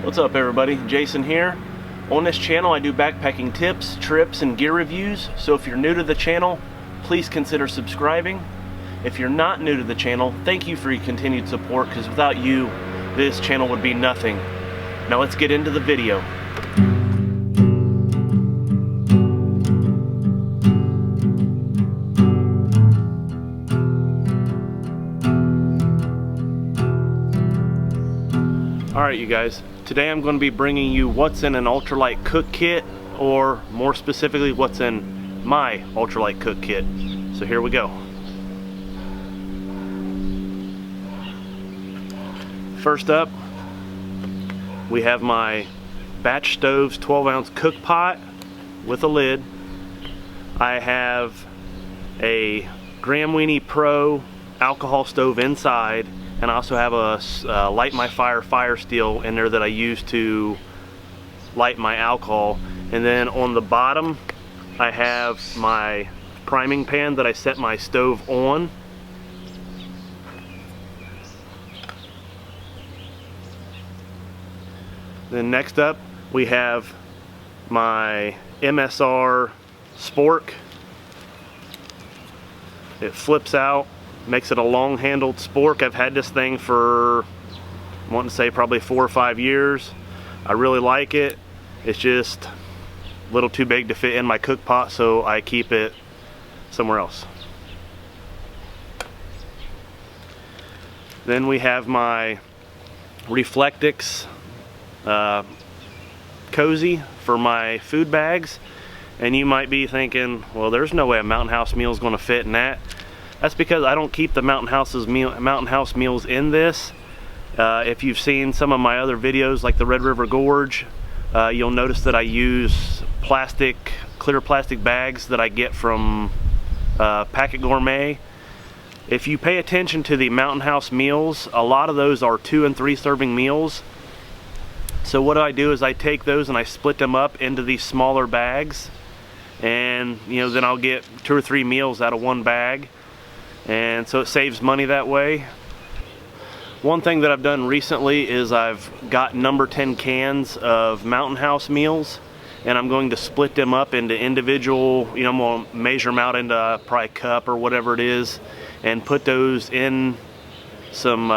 What's up everybody, Jason here. On this channel I do backpacking tips, trips, and gear reviews, so if you're new to the channel, please consider subscribing. If you're not new to the channel, thank you for your continued support, because without you, this channel would be nothing. Now let's get into the video. Alright you guys, today I'm going to be bringing you what's in an Ultralight Cook Kit, or more specifically what's in my Ultralight Cook Kit. So here we go. First up, we have my Batchstovez 12-ounce cook pot with a lid. I have a Weenie Pro alcohol stove inside, and I also have a Light My Fire Firesteel in there that I use to light my alcohol. And then on the bottom I have my priming pan that I set my stove on. Then next up we have my MSR Spork. It flips out, makes it a long-handled spork. I've had this thing for, I want to say, probably 4 or 5 years. I really like it. It's just a little too big to fit in my cook pot, so I keep it somewhere else. Then we have my Reflectix Cozy for my food bags. And you might be thinking, well, there's no way a Mountain House meal is going to fit in that. That's because I don't keep the Mountain House meals in this. If you've seen some of my other videos like the Red River Gorge, you'll notice that I use clear plastic bags that I get from Packet Gourmet. If you pay attention to the Mountain House meals, a lot of those are 2 and 3 serving meals. So what I do is I take those and I split them up into these smaller bags, and then I'll get 2 or 3 meals out of one bag, and so it saves money that way. One thing that I've done recently is I've got number 10 cans of Mountain House meals, and I'm going to split them up into individual, I'm going to measure them out into probably a cup or whatever it is, and put those in some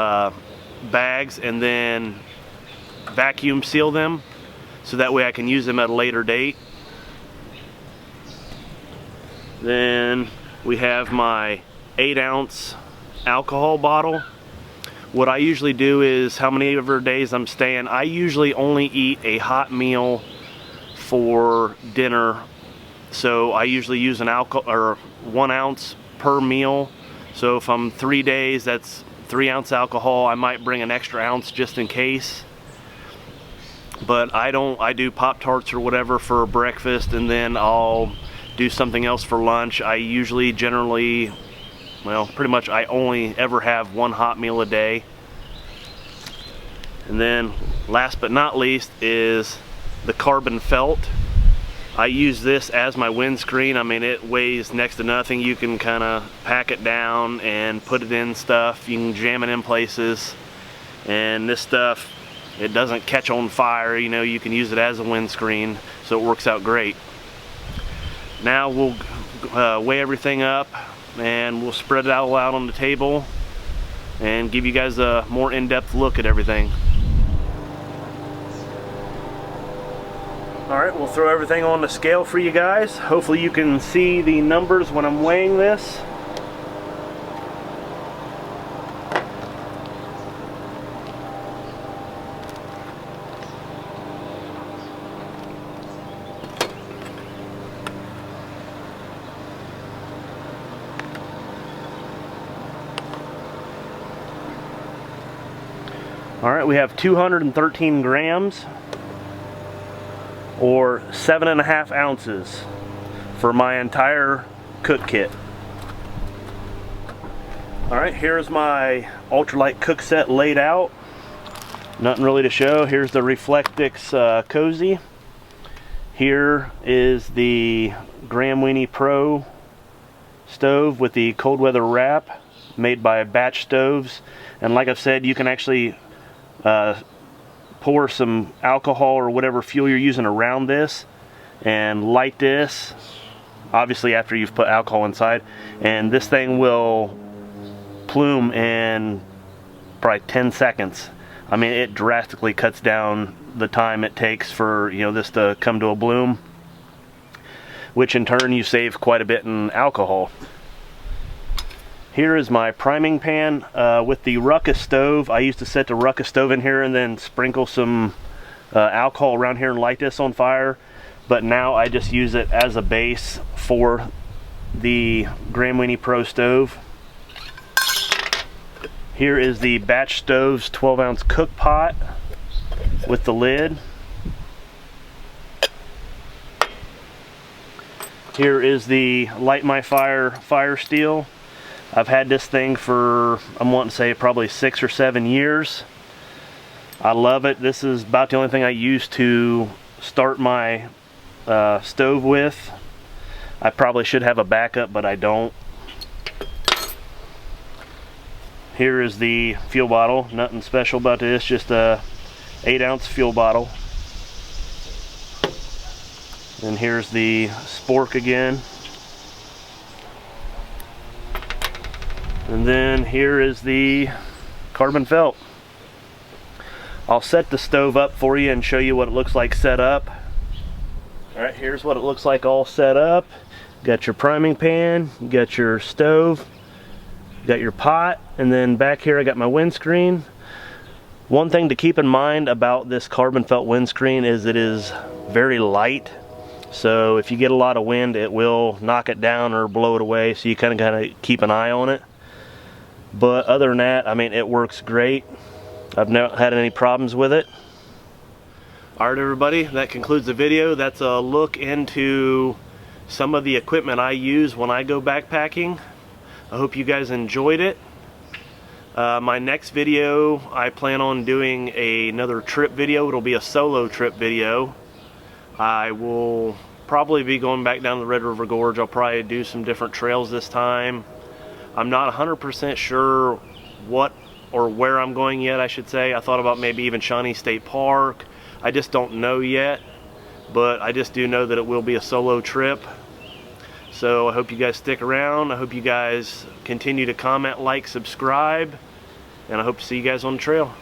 bags, and then vacuum seal them so that way I can use them at a later date. Then we have my 8-ounce alcohol bottle. What I usually do is, how many ever days I'm staying, I usually only eat a hot meal for dinner, so I usually use an alcohol or 1 ounce per meal. So if I'm 3 days, that's 3-ounce alcohol. I might bring an extra ounce just in case. But I do Pop-Tarts or whatever for breakfast, and then I'll do something else for lunch. I usually generally, well, pretty much I only ever have 1 hot meal a day. And then last but not least is the carbon felt. I use this as my windscreen. I mean, it weighs next to nothing. You can kind of pack it down and put it in stuff. You can jam it in places, and this stuff, it doesn't catch on fire. You can use it as a windscreen, so it works out great. Now we'll weigh everything up, and we'll spread it all out on the table and give you guys a more in-depth look at everything. Alright, we'll throw everything on the scale for you guys. Hopefully you can see the numbers when I'm weighing this. Alright, we have 213 grams, or 7.5 ounces for my entire cook kit. Alright, here's my Ultralight Cook set laid out. Nothing really to show. Here's the Reflectix Cozy. Here is the Weenie Pro stove with the cold weather wrap, made by Batchstovez. And like I've said, you can actually pour some alcohol or whatever fuel you're using around this and light this, obviously after you've put alcohol inside, and this thing will plume in probably 10 seconds. I mean, it drastically cuts down the time it takes for, you know, this to come to a bloom, which in turn you save quite a bit in alcohol. Here is my priming pan with the ruckus stove. I used to set the ruckus stove in here and then sprinkle some alcohol around here and light this on fire, but now I just use it as a base for the Grand Weenie Pro stove. Here is the Batchstovez 12-ounce cook pot with the lid. Here is the Light My Fire Firesteel. I've had this thing for, I'm wanting to say, probably 6 or 7 years. I love it. This is about the only thing I use to start my stove with. I probably should have a backup, but I don't. Here is the fuel bottle. Nothing special about this, just a 8-ounce fuel bottle. And here's the spork again. And then here is the carbon felt. I'll set the stove up for you and show you what it looks like set up. Alright, here's what it looks like all set up. You got your priming pan, you got your stove, you got your pot, and then back here I got my windscreen. One thing to keep in mind about this carbon felt windscreen is it is very light. So if you get a lot of wind, it will knock it down or blow it away, so you kind of gotta keep an eye on it. But other than that, I mean, it works great. I've never had any problems with it. Alright everybody, that concludes the video. That's a look into some of the equipment I use when I go backpacking. I hope you guys enjoyed it. My next video, I plan on doing another trip video. It'll be a solo trip video. I will probably be going back down the Red River Gorge. I'll probably do some different trails this time. I'm not 100% sure what or where I'm going yet, I should say. I thought about maybe even Shawnee State Park. I just don't know yet, but I just do know that it will be a solo trip. So I hope you guys stick around. I hope you guys continue to comment, like, subscribe, and I hope to see you guys on the trail.